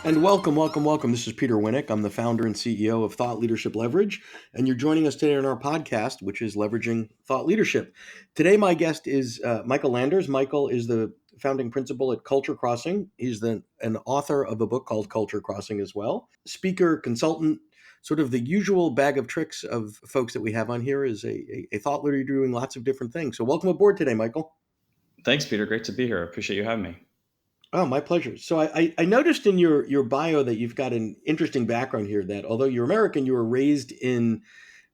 And welcome, welcome, welcome. This is Peter Winick. I'm the founder and CEO of Thought Leadership Leverage, and you're joining us today on our podcast, which is Leveraging Thought Leadership. Today, my guest is Michael Landers. Michael is the founding principal at Culture Crossing. He's an author of a book called Culture Crossing as well. Speaker, consultant, sort of the usual bag of tricks of folks that we have on here is a thought leader doing lots of different things. So welcome aboard today, Michael. Thanks, Peter. Great to be here. I appreciate you having me. Oh, my pleasure. So I noticed in your bio that you've got an interesting background here. That although you're American, you were raised in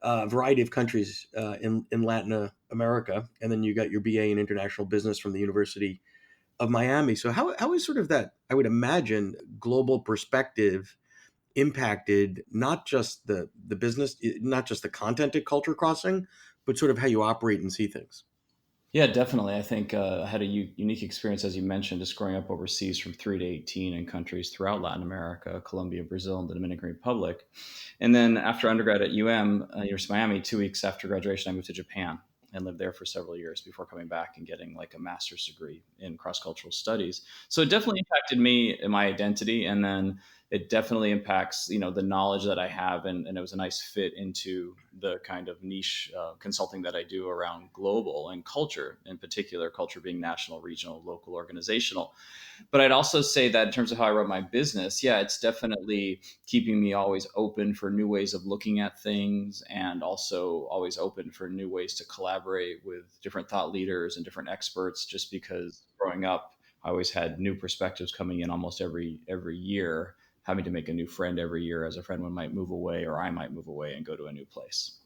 a variety of countries in Latin America, and then you got your BA in international business from the University of Miami. So how is sort of that? I would imagine global perspective impacted not just the business, not just the content at Culture Crossing, but sort of how you operate and see things. Yeah, definitely. I think I had a unique experience, as you mentioned, just growing up overseas from 3 to 18 in countries throughout Latin America, Colombia, Brazil, and the Dominican Republic. And then after undergrad at University of Miami, 2 weeks after graduation, I moved to Japan and lived there for several years before coming back and getting like a master's degree in cross-cultural studies. So it definitely impacted me and my identity. And then it definitely impacts, the knowledge that I have. And it was a nice fit into the kind of niche consulting that I do around global and culture, in particular, culture being national, regional, local, organizational. But I'd also say that in terms of how I run my business, yeah, it's definitely keeping me always open for new ways of looking at things, and also always open for new ways to collaborate with different thought leaders and different experts, just because growing up, I always had new perspectives coming in almost every year, having to make a new friend every year as a friend one might move away or I might move away and go to a new place.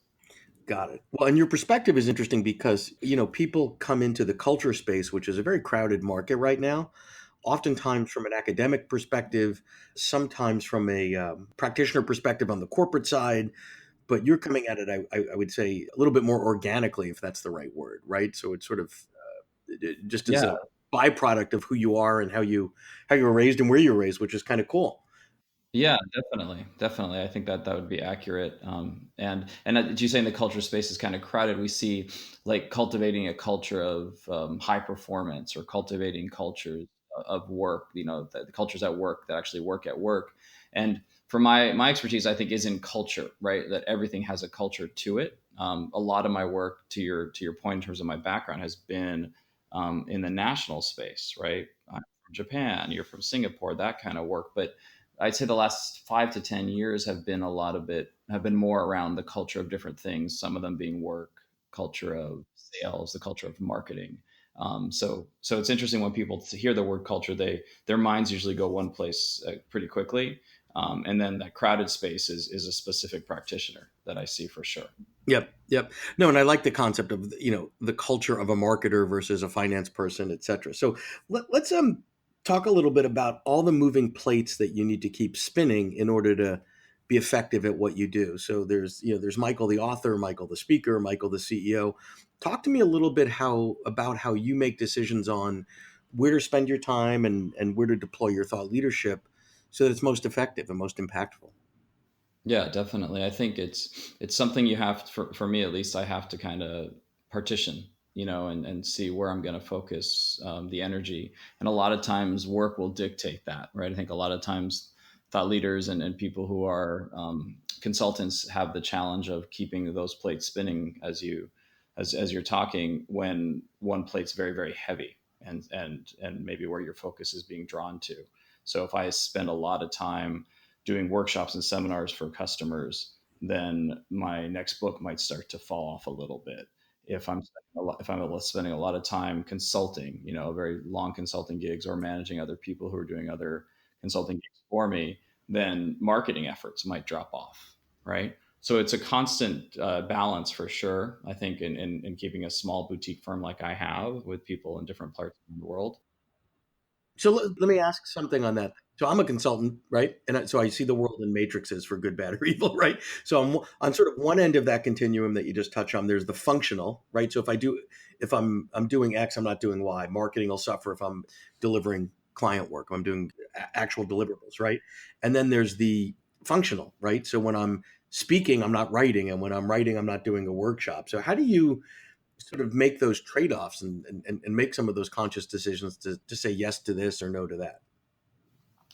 Got it. Well, and your perspective is interesting because, people come into the culture space, which is a very crowded market right now, oftentimes from an academic perspective, sometimes from a practitioner perspective on the corporate side, but you're coming at it, I would say, a little bit more organically, if that's the right word, right? So it's sort of just as Yeah, a byproduct of who you are and how you were raised and where you were raised, which is kind of cool. yeah, definitely. I think that that would be accurate. And you saying the culture space is kind of crowded. We see like cultivating a culture of high performance, or cultivating cultures of work. The cultures at work that actually work at work. And for my expertise, I think is in culture, right? That everything has a culture to it. A lot of my work, to your point, in terms of my background, has been in the national space, right? I'm from Japan, you're from Singapore, that kind of work, but I'd say the last 5 to 10 years have been more around the culture of different things. Some of them being work, culture of sales, the culture of marketing. So it's interesting when people hear the word culture, their minds usually go one place pretty quickly, and then that crowded space is a specific practitioner that I see for sure. Yep, yep. No, and I like the concept of the culture of a marketer versus a finance person, et cetera. So let's talk a little bit about all the moving plates that you need to keep spinning in order to be effective at what you do. So there's Michael the author, Michael the speaker, Michael the CEO. Talk to me a little bit about how you make decisions on where to spend your time and where to deploy your thought leadership so that it's most effective and most impactful. Yeah, definitely. I think it's something you have to, for me at least, I have to kind of partition, and see where I'm going to focus the energy. And a lot of times work will dictate that, right? I think a lot of times thought leaders and people who are consultants have the challenge of keeping those plates spinning as you're talking, when one plate's very, very heavy, and maybe where your focus is being drawn to. So if I spend a lot of time doing workshops and seminars for customers, then my next book might start to fall off a little bit. If I'm spending a lot of time consulting, very long consulting gigs, or managing other people who are doing other consulting gigs for me, then marketing efforts might drop off, right? So it's a constant balance for sure. I think in keeping a small boutique firm like I have, with people in different parts of the world. So let me ask something on that. So I'm a consultant, right? So I see the world in matrices for good, bad, or evil, right? So I'm on sort of one end of that continuum that you just touched on. There's the functional, right? So if I'm doing X, I'm not doing Y. Marketing will suffer if I'm delivering client work. I'm doing actual deliverables, right? And then there's the functional, right? So when I'm speaking, I'm not writing, and when I'm writing, I'm not doing a workshop. So how do you sort of make those trade-offs and make some of those conscious decisions to say yes to this or no to that?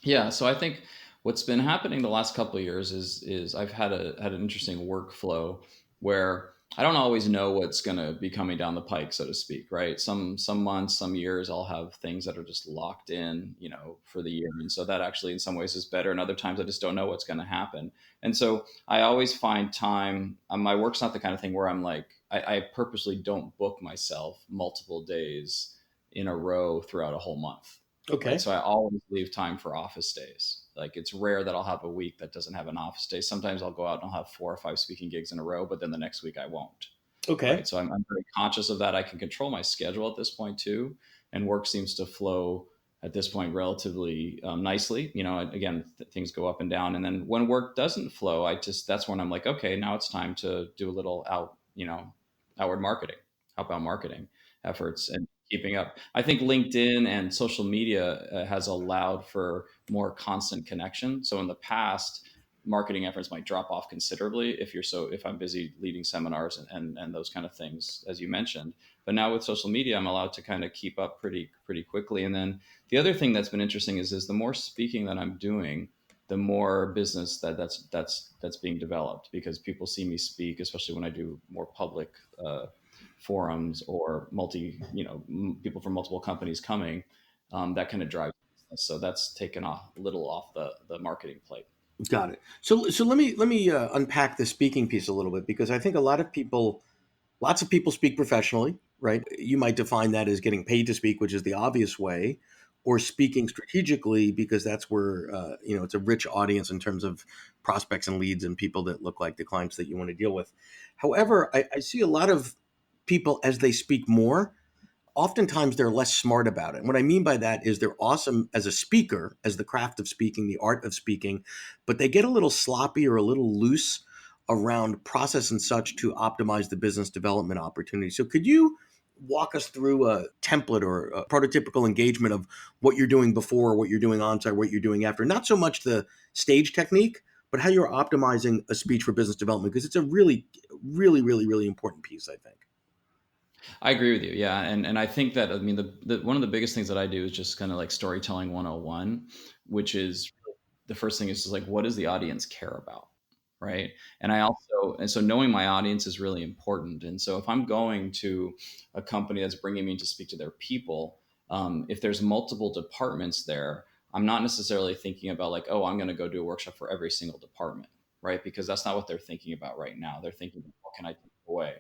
Yeah, so I think what's been happening the last couple of years is I've had an interesting workflow where I don't always know what's going to be coming down the pike, so to speak, right? Some months, some years, I'll have things that are just locked in, for the year, and so that actually, in some ways, is better. And other times, I just don't know what's going to happen, and so I always find time. My work's not the kind of thing where I'm like I purposely don't book myself multiple days in a row throughout a whole month, right? Okay. So I always leave time for office days. Like it's rare that I'll have a week that doesn't have an office day. Sometimes I'll go out and I'll have 4 or 5 speaking gigs in a row, but then the next week I won't. Okay. Right. So I'm very conscious of that. I can control my schedule at this point too. And work seems to flow at this point relatively nicely. Again, things go up and down. And then when work doesn't flow, that's when I'm like, okay, now it's time to do a little outward marketing, outbound marketing efforts and keeping up. I think LinkedIn and social media has allowed for more constant connection. So in the past, marketing efforts might drop off considerably if I'm busy leading seminars and those kind of things, as you mentioned. But now with social media, I'm allowed to kind of keep up pretty quickly. And then the other thing that's been interesting is the more speaking that I'm doing, the more business that's being developed, because people see me speak, especially when I do more public forums or people from multiple companies coming. That kind of drives business. So that's taken a little off the marketing plate. Got it. So let me unpack the speaking piece a little bit, because I think a lot of people, lots of people speak professionally, right? You might define that as getting paid to speak, which is the obvious way, or speaking strategically because that's where it's a rich audience in terms of prospects and leads and people that look like the clients that you want to deal with. However, I see a lot of people, as they speak more, oftentimes they're less smart about it. And what I mean by that is they're awesome as a speaker, as the craft of speaking, the art of speaking, but they get a little sloppy or a little loose around process and such to optimize the business development opportunity. So could you walk us through a template or a prototypical engagement of what you're doing before, what you're doing on site, what you're doing after? Not so much the stage technique, but how you're optimizing a speech for business development, because it's a really, really, really, really important piece, I think. I agree with you. Yeah. And I think that, I mean, one of the biggest things that I do is just kind of like storytelling 101, which is the first thing is just like, what does the audience care about? Right. And so knowing my audience is really important. And so if I'm going to a company that's bringing me to speak to their people, if there's multiple departments there, I'm not necessarily thinking about like, oh, I'm going to go do a workshop for every single department, right? Because that's not what they're thinking about right now. They're thinking, what can I take away?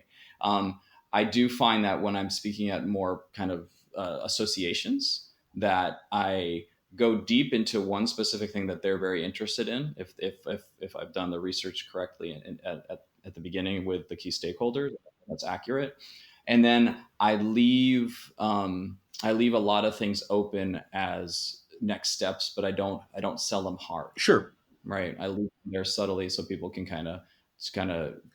I do find that when I'm speaking at more kind of associations, that I go deep into one specific thing that they're very interested in. If I've done the research correctly at the beginning with the key stakeholders, that's accurate. And then I leave a lot of things open as next steps, but I don't sell them hard, Sure. right? I leave them there subtly so people can kind of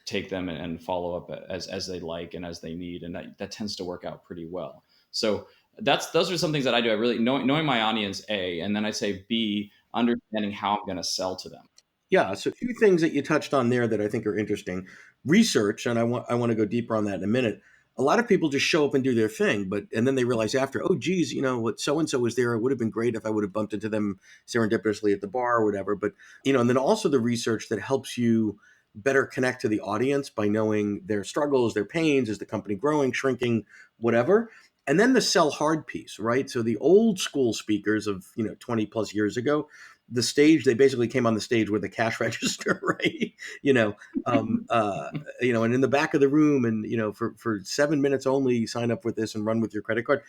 take them and follow up as they like and as they need, and that tends to work out pretty well. So those are some things that I do. I really knowing my audience, A, and then I say B, understanding how I'm going to sell to them. Yeah, so a few things that you touched on there that I think are interesting. Research, and I want to go deeper on that in a minute. A lot of people just show up and do their thing, but and then they realize after, oh geez, what so and so was there. It would have been great if I would have bumped into them serendipitously at the bar or whatever. But and then also the research that helps you better connect to the audience by knowing their struggles, their pains, is the company growing, shrinking, whatever. And then the sell hard piece, right? So the old school speakers of 20 plus years ago, the stage, they basically came on the stage with a cash register, right? you know um and in the back of the room, and for 7 minutes only, sign up with this and run with your credit card.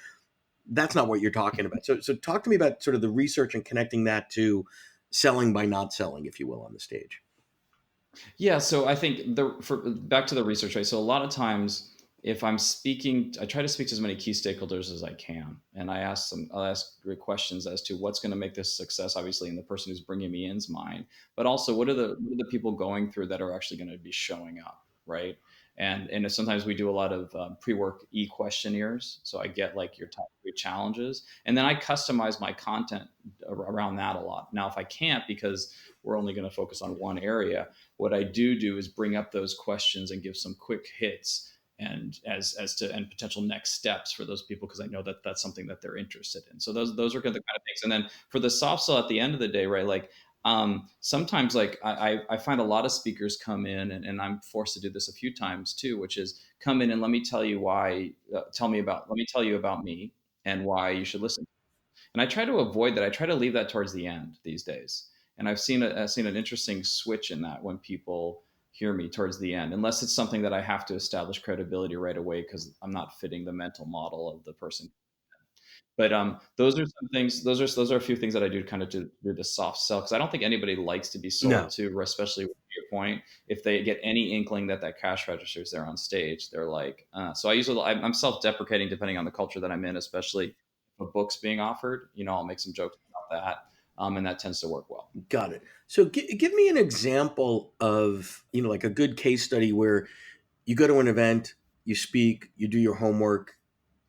That's not what you're talking about. So talk to me about sort of the research and connecting that to selling by not selling, if you will, on the stage. Yeah, so I think back to the research, right? So a lot of times, if I'm speaking, I try to speak to as many key stakeholders as I can, and I'll ask great questions as to what's going to make this success, obviously, in the person who's bringing me in's mind, but also what are the people going through that are actually going to be showing up, right? And sometimes we do a lot of pre-work questionnaires, so I get like your top 3 challenges, and then I customize my content around that a lot. Now, if I can't, because we're only going to focus on one area, what I do is bring up those questions and give some quick hits and as to and potential next steps for those people, because I know that that's something that they're interested in. So those are the kind of things. And then for the soft sell at the end of the day, right? Like sometimes like I find a lot of speakers come in, and I'm forced to do this a few times too, which is come in and let me tell you why, let me tell you about me and why you should listen. And I try to avoid that. I try to leave that towards the end these days. And I've seen an interesting switch in that when people hear me towards the end, unless it's something that I have to establish credibility right away because I'm not fitting the mental model of the person. But those are some things. Those are a few things that I do kind of to do the soft sell, because I don't think anybody likes to be sold No, to, especially with your point. If they get any inkling that that cash register is there on stage, they're like. So I usually I'm self-deprecating depending on the culture that I'm in, especially if a book's being offered. You know, I'll make some jokes about that, and that tends to work well. got it. So give me an example of, like a good case study where you go to an event, you speak, you do your homework,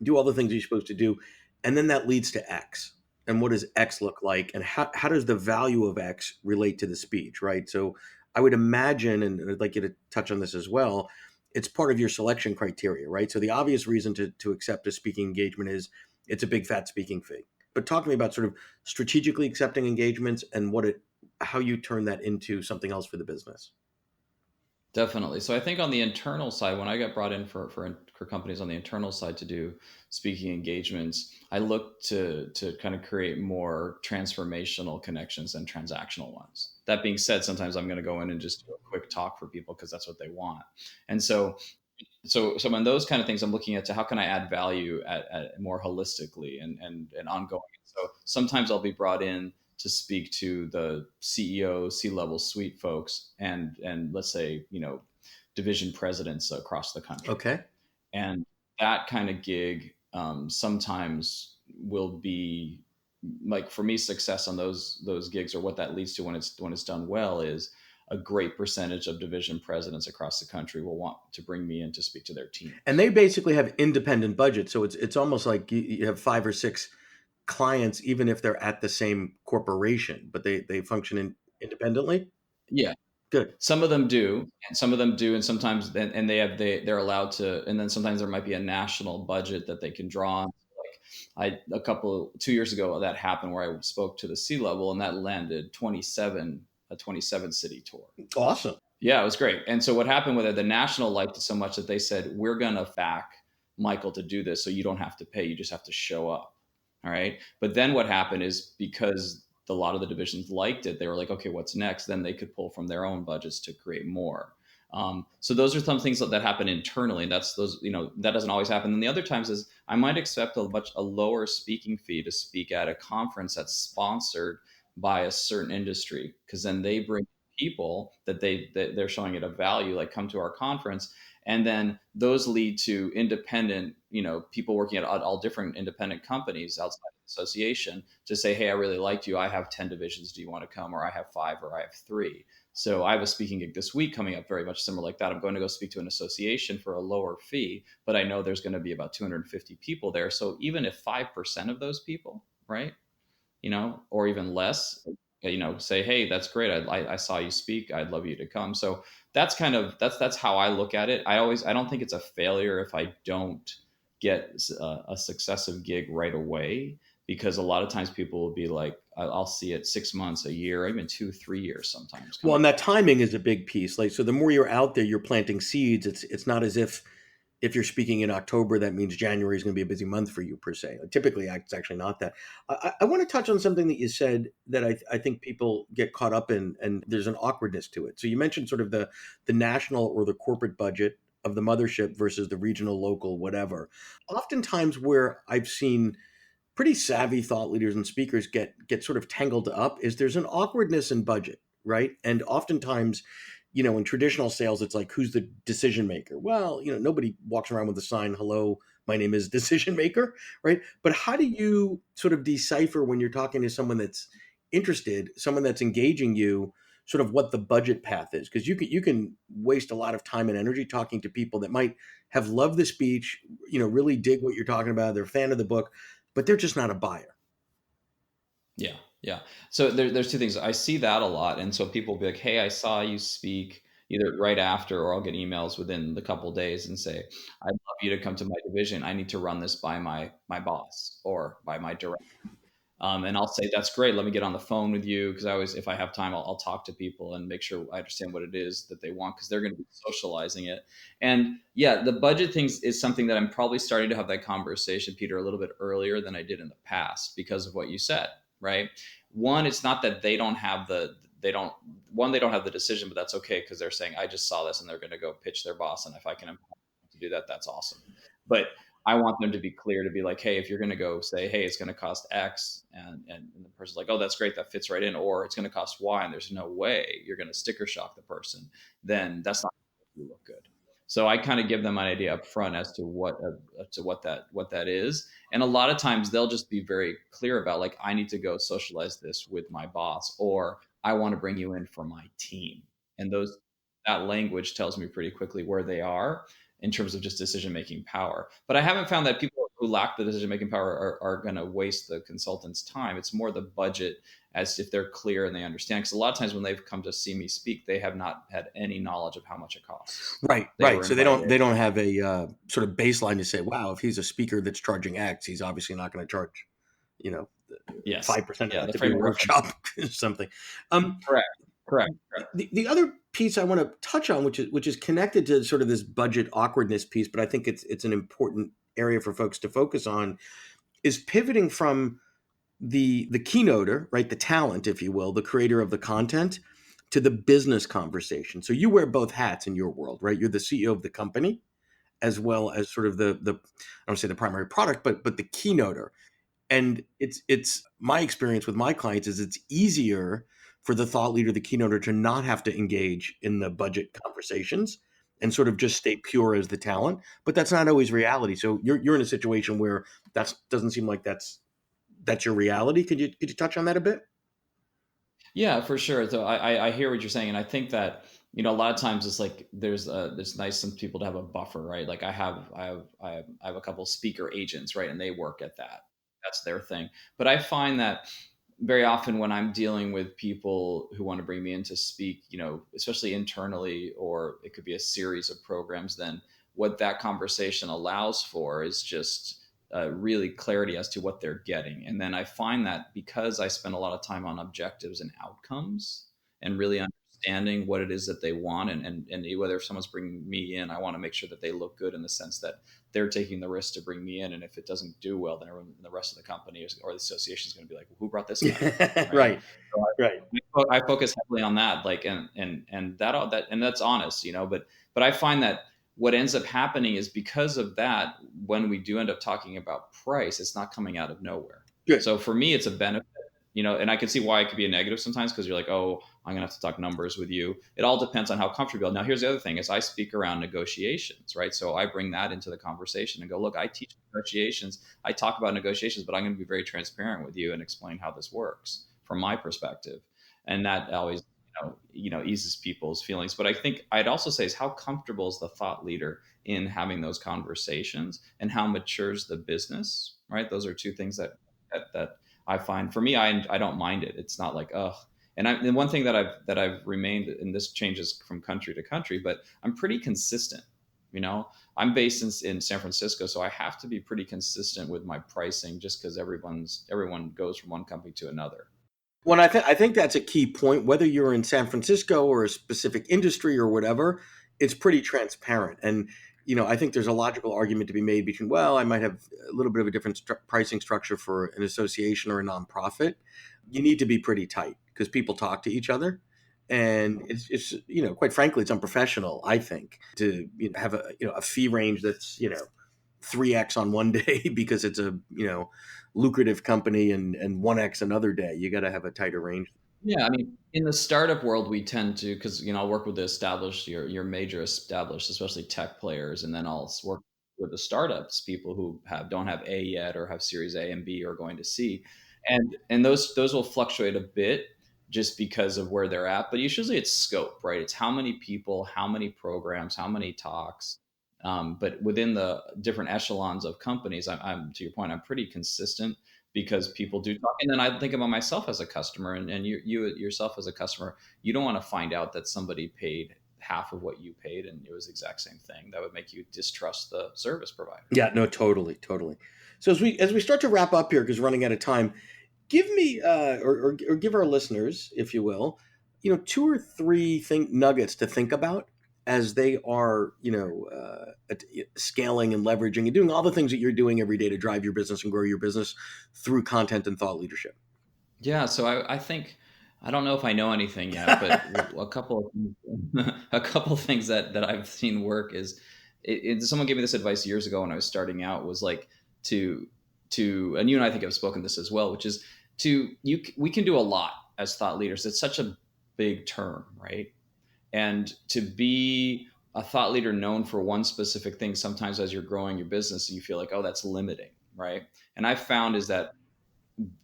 do all the things you're supposed to do, and then that leads to X. And what does X look like? And how does the value of X relate to the speech, right? So I would imagine, and I'd like you to touch on this as well, it's part of your selection criteria, right? So the obvious reason to accept a speaking engagement is it's a big fat speaking fee. But talk to me about sort of strategically accepting engagements and how you turn that into something else for the business. Definitely. So I think on the internal side, when I got brought in for companies on the internal side to do speaking engagements, I look to kind of create more transformational connections than transactional ones. That being said, sometimes I'm going to go in and just do a quick talk for people because that's what they want. And so on those kind of things, I'm looking at to how can I add value at more holistically and ongoing. So sometimes I'll be brought in to speak to the CEO, C-level suite folks, and let's say division presidents across the country, Okay. and that kind of gig sometimes will be like for me success on those gigs, or what that leads to when it's done well, is a great percentage of division presidents across the country will want to bring me in to speak to their And teams. they basically have independent budgets, so it's almost like you have 5 or 6 clients, even if they're at the same corporation, but they function independently. Yeah, Good. some of them do, and some of them do, and sometimes and they're allowed to, and then sometimes there might be a national budget that they can draw on. Like a couple 2 years ago that happened where I spoke to the C level, and that landed 27 city tour. Awesome. Yeah, it was great. And so what happened with it, the national liked it so much that they said, we're going to back Michael to do this. So you don't have to pay. You just have to show up. All right. But then what happened is because a lot of the divisions liked it, they were like, okay, what's next? Then they could pull from their own budgets to create more. So those are some things that happen internally. And that's those, that doesn't always happen. And the other times is I might accept a lower speaking fee to speak at a conference that's sponsored by a certain industry, because then they bring people that they're showing it a value, like come to our conference, and then those lead to independent people working at all different independent companies outside the association to say, hey, I really liked you, I have 10 divisions, do you want to come, or I have 5, or I have 3. So I have a speaking gig this week coming up very much similar like that. I'm going to go speak to an association for a lower fee, but I know there's going to be about 250 people there. So even if 5% of those people, right, or even less, say, hey, that's great. I saw you speak. I'd love you to come. So that's how I look at it. I don't think it's a failure if I don't get a successive gig right away, because a lot of times people will be like, I'll see it 6 months, a year, even 2, 3 years sometimes Well, coming and that back. timing is a big piece. Like, so the more you're out there, you're planting seeds. It's not as if you're speaking in October, that means January is going to be a busy month for you per se. Typically, it's actually not that. I want to touch on something that you said that I think people get caught up in, and there's an awkwardness to it. So you mentioned sort of the national or the corporate budget of the mothership versus the regional, local, whatever. Oftentimes, where I've seen pretty savvy thought leaders and speakers get sort of tangled up is there's an awkwardness in budget, right? And oftentimes, in traditional sales, it's like, who's the decision maker? Well, nobody walks around with a sign, hello, my name is decision maker, right? But how do you sort of decipher when you're talking to someone that's interested, someone that's engaging you, sort of what the budget path is? Because you can waste a lot of time and energy talking to people that might have loved the speech, really dig what you're talking about, they're a fan of the book, but they're just not a buyer. Yeah. So there's two things. I see that a lot. And so people will be like, hey, I saw you speak, either right after, or I'll get emails within the couple of days and say, I'd love you to come to my division. I need to run this by my boss or by my director. And I'll say, that's great. Let me get on the phone with you. Cause I always, if I have time, I'll talk to people and make sure I understand what it is that they want. Cause they're going to be socializing it. And yeah, the budget things is something that I'm probably starting to have that conversation, Peter, a little bit earlier than I did in the past because of what you said, right? One, it's not that they don't have the decision, but that's okay. Cause they're saying, I just saw this and they're going to go pitch their boss. And if I can empower them to do that, that's awesome. But I want them to be clear, to be like, hey, if you're going to go say, hey, it's going to cost X, and the person's like, oh, that's great, that fits right in, or it's going to cost Y, and there's no way you're going to sticker shock the person, then that's not going to make you look good. So I kind of give them an idea up front as to what that is, and a lot of times they'll just be very clear about, like, I need to go socialize this with my boss, or I want to bring you in for my team, and that language tells me pretty quickly where they are in terms of just decision making power. But I haven't found that people who lack the decision making power are going to waste the consultant's time. It's more the budget, as if they're clear and they understand. Because a lot of times when they've come to see me speak, they have not had any knowledge of how much it costs. Right, They right. were So they invited. don't have a sort of baseline to say, wow, if he's a speaker that's charging X, he's obviously not going to charge, you know, Yes. 5% of Yeah. that The to do frame a of reference. workshop or something. Um, Correct. Correct. the other piece I want to touch on, which is connected to sort of this budget awkwardness piece, but I think it's an important area for folks to focus on, is pivoting from the keynoter, right, the talent, if you will, the creator of the content, to the business conversation. So you wear both hats in your world, right? You're the CEO of the company as well as sort of the I don't say the primary product, but the keynoter. And it's my experience with my clients is it's easier for the thought leader, the keynoter, to not have to engage in the budget conversations and sort of just stay pure as the talent. But that's not always reality. So you're in a situation where that doesn't seem like that's your reality. Could you touch on that a bit? Yeah, for sure. So I hear what you're saying, and I think that, a lot of times it's like there's nice some people to have a buffer, right? Like I have a couple speaker agents, right, and they work at that. That's their thing. But I find that very often when I'm dealing with people who want to bring me in to speak, especially internally, or it could be a series of programs, then what that conversation allows for is just really clarity as to what they're getting. And then I find that because I spend a lot of time on objectives and outcomes and really understanding what it is that they want, and whether if someone's bringing me in, I want to make sure that they look good in the sense that they're taking the risk to bring me in. And if it doesn't do well, then everyone in the rest of the company or the association is going to be like, well, who brought this guy in? Right. Right, So right. I focus heavily on that, like, and that's honest, but I find that what ends up happening is because of that, when we do end up talking about price, it's not coming out of nowhere. Good. So for me, it's a benefit, and I can see why it could be a negative sometimes, because you're like, oh, I'm gonna have to talk numbers with you. It all depends on how comfortable. Now, here's the other thing: is I speak around negotiations, right? So I bring that into the conversation and go, look, I teach negotiations. I talk about negotiations, but I'm going to be very transparent with you and explain how this works from my perspective, and that always eases people's feelings. But I think I'd also say is how comfortable is the thought leader in having those conversations, and how matures the business, right? Those are two things that I find. For me, I don't mind it. It's not like, ugh. And one thing that I've remained, and this changes from country to country, but I'm pretty consistent. I'm based in San Francisco, so I have to be pretty consistent with my pricing, just because everyone goes from one company to another. Well, I think that's a key point. Whether you're in San Francisco or a specific industry or whatever, it's pretty transparent. And I think there's a logical argument to be made between, well, I might have a little bit of a different pricing structure for an association or a nonprofit. You need to be pretty tight because people talk to each other, and it's quite frankly, it's unprofessional. I think to have a fee range that's 3x on one day because it's a lucrative company, and 1x another day. You got to have a tighter range. Yeah, I mean, in the startup world, we tend to, because I'll work with the established, your major established, especially tech players, and then I'll work with the startups, people who don't have A yet, or have Series A and B, or going to C, and those will fluctuate a bit just because of where they're at. But usually it's scope, right? It's how many people, how many programs, how many talks. But within the different echelons of companies, I'm to your point, I'm pretty consistent, because people do talk. And then I think about myself as a customer, and you yourself as a customer. You don't want to find out that somebody paid half of what you paid, and it was the exact same thing. That would make you distrust the service provider. Yeah, no, totally, totally. So as we start to wrap up here, because we're running out of time, give me or give our listeners, if you will, two or three nuggets to think about as they are, scaling and leveraging and doing all the things that you're doing every day to drive your business and grow your business through content and thought leadership. Yeah, so I think I don't know if I know anything yet, but a couple of a couple of things that I've seen work is someone gave me this advice years ago when I was starting out, was like to and you and I think have spoken this as well, which is we can do a lot as thought leaders. It's such a big term, right? And to be a thought leader known for one specific thing, sometimes as you're growing your business, you feel like, oh, that's limiting, right? And I've found is that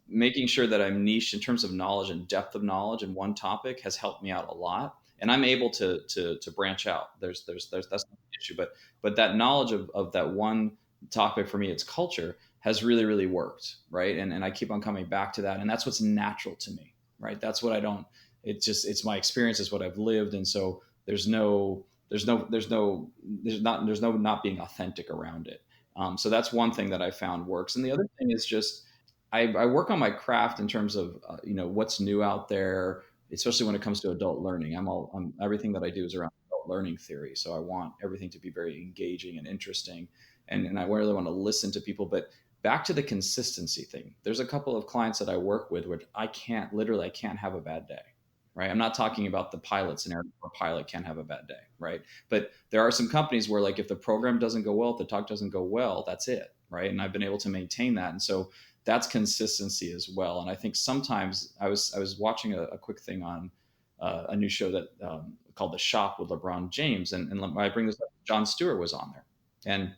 making sure that I'm niche in terms of knowledge and depth of knowledge in one topic has helped me out a lot. And I'm able to branch out. There's that's not the issue, but that knowledge of that one topic for me, it's culture, has really, really worked. Right. And I keep on coming back to that. And that's what's natural to me. Right. That's what I don't, it's my experience, is what I've lived. And so there's no not being authentic around it. So that's one thing that I found works. And the other thing is just, I work on my craft in terms of what's new out there, especially when it comes to adult learning. Everything that I do is around adult learning theory, so I want everything to be very engaging and interesting, and I really want to listen to people. But back to the consistency thing, there's a couple of clients that I work with where I can't have a bad day. Right. I'm not talking about the pilot scenario where a pilot can have a bad day. Right. But there are some companies where, like, if the program doesn't go well, if the talk doesn't go well, that's it. Right. And I've been able to maintain that. And so that's consistency as well. And I think sometimes I was watching a quick thing on a new show that called The Shop with LeBron James. And when I bring this up, Jon Stewart was on there. And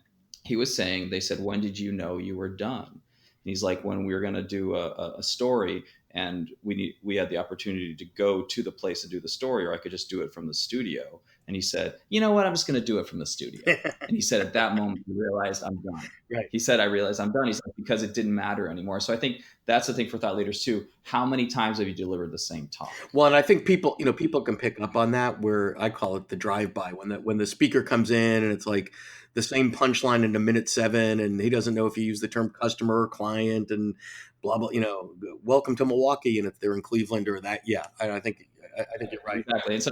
he was saying, they said, when did you know you were done? And he's like, when we were going to do a story, and we had the opportunity to go to the place to do the story, or I could just do it from the studio. And he said, you know what, I'm just going to do it from the studio. And he said, at that moment, he realized, I'm done. Right. He said, I realized I'm done. He said, because it didn't matter anymore. So I think that's the thing for thought leaders too. How many times have you delivered the same talk? Well, and I think people can pick up on that, where I call it the drive-by, when the speaker comes in and it's like the same punchline in a minute 7, and he doesn't know if you use the term customer or client and blah, blah, welcome to Milwaukee. And if they're in Cleveland or that, yeah, I think you're right. Exactly. And so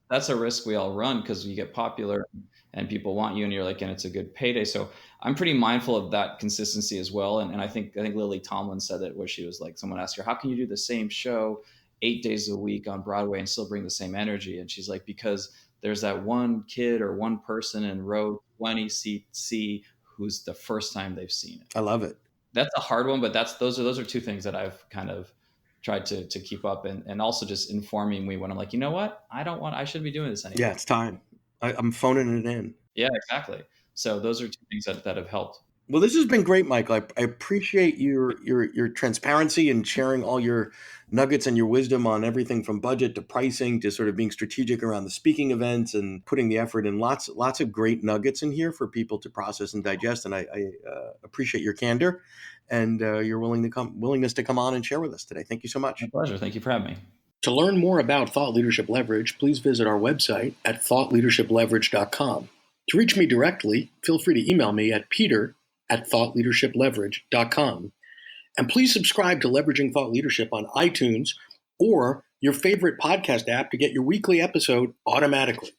that's a risk we all run, because you get popular and people want you, and you're like, and it's a good payday. So I'm pretty mindful of that consistency as well. And I think Lily Tomlin said it, where she was like, someone asked her, how can you do the same show 8 days a week on Broadway and still bring the same energy? And she's like, because there's that one kid or one person in row 20 C who's the first time they've seen it. I love it. That's a hard one, but those are two things that I've kind of tried to keep up, and also just informing me when I'm like, you know what, I shouldn't be doing this anymore. Yeah, it's time. I'm phoning it in. Yeah, exactly. So those are two things that have helped. Well, this has been great, Michael. I appreciate your transparency and sharing all your nuggets and your wisdom on everything from budget to pricing to sort of being strategic around the speaking events and putting the effort in. Lots of great nuggets in here for people to process and digest. And I appreciate your candor and your willingness to come on and share with us today. Thank you so much. My pleasure. Thank you for having me. To learn more about Thought Leadership Leverage, please visit our website at thoughtleadershipleverage.com. To reach me directly, feel free to email me at peter@thoughtleadershipleverage.com. And please subscribe to Leveraging Thought Leadership on iTunes or your favorite podcast app to get your weekly episode automatically.